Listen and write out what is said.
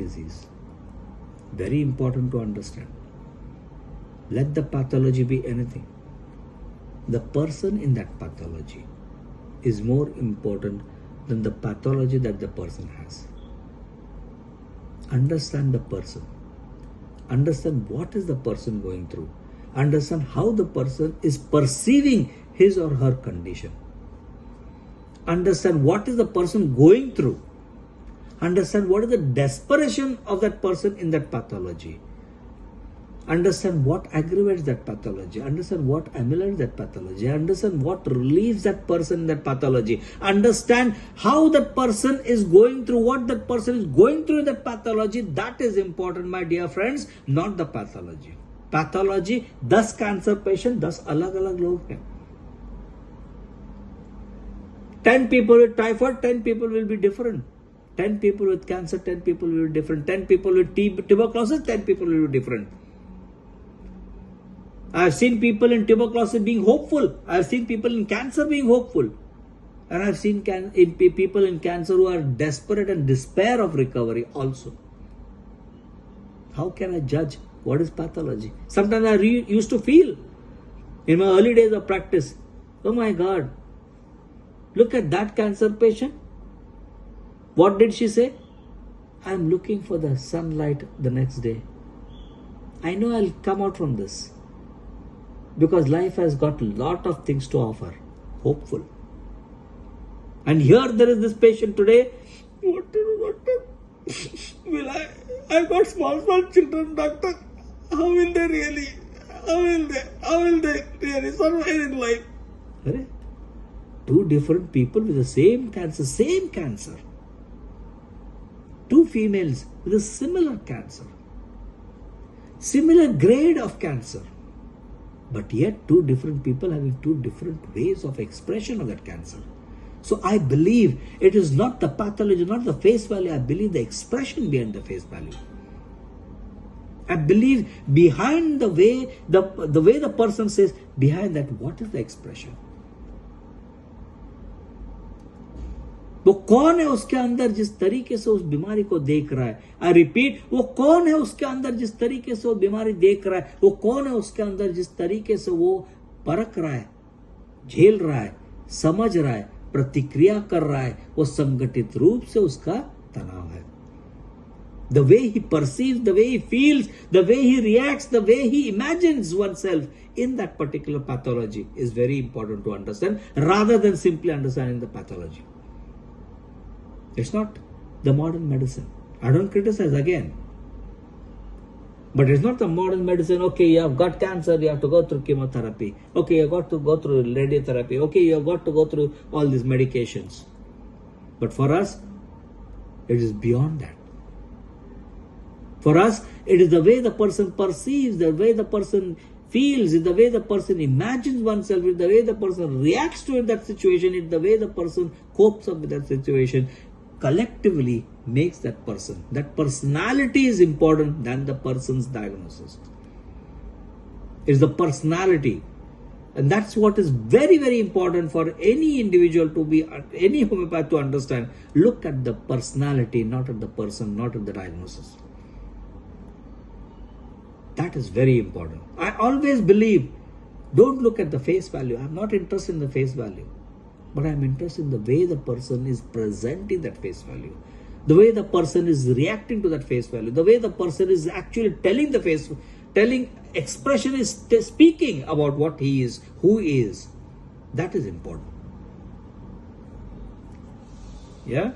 disease. Very important to understand. Let the pathology be anything. The person in that pathology is more important than the pathology that the person has. Understand the person. Understand what is the person going through. Understand how the person is perceiving his or her condition. Understand what is the person going through. Understand what is the desperation of that person in that pathology. Understand what aggravates that pathology. Understand what ameliorates that pathology. Understand what relieves that person in that pathology. Understand how that person is going through, what that person is going through in that pathology. That is important, my dear friends, not the pathology. Pathology, 10 cancer patient, 10 अलग-अलग लोग हैं. 10 people with typhoid, 10 people will be different. 10 people with cancer, 10 people will be different. 10 people with tuberculosis, 10 people will be different. I have seen people in tuberculosis being hopeful. I have seen people in cancer being hopeful. And I have seen people in cancer who are desperate and despair of recovery also. How can I judge what is pathology? Sometimes I used to feel in my early days of practice, oh my God, look at that cancer patient. What did she say? I am looking for the sunlight the next day. I know I'll come out from this. Because life has got a lot of things to offer. Hopeful. And here there is this patient today. What will I've got small children, doctor. How will they really survive in life? Two different people with the same cancer. Two females with a similar cancer. Similar grade of cancer. But yet two different people having two different ways of expression of that cancer. So I believe it is not the pathology, not the face value. I believe the expression behind the face value. I believe behind the way the person says, behind that, what is the expression? वो कौन है उसके अंदर जिस तरीके से उस बीमारी को देख रहा है? आई रिपीट, वो कौन है उसके अंदर जिस तरीके से वो बीमारी देख रहा है? वो कौन है उसके अंदर जिस तरीके से वो परख रहा है, झेल रहा है, समझ रहा है, प्रतिक्रिया कर रहा है? वो संगठित रूप से उसका तनाव है. The way he perceives, the way he feels, the way he reacts, the way he imagines oneself in that particular pathology is very important to understand, rather than simply understanding the pathology. It's not the modern medicine. I don't criticize again. But it's not the modern medicine. Okay, you have got cancer, you have to go through chemotherapy. Okay, you have got to go through radiotherapy. Okay, you have got to go through all these medications. But for us, it is beyond that. For us, it is the way the person perceives, the way the person feels, the way the person imagines oneself, the way the person reacts to that situation, the way the person copes up with that situation, collectively makes that person. That personality is important than the person's diagnosis. It's the personality. And that's what is very, very important for any individual to be, any homeopath to understand. Look at the personality, not at the person, not at the diagnosis. That is very important. I always believe, don't look at the face value. I'm not interested in the face value. But I'm interested in the way the person is presenting that face value. The way the person is reacting to that face value. The way the person is actually telling expression is speaking about what he is, who he is. That is important. Yeah?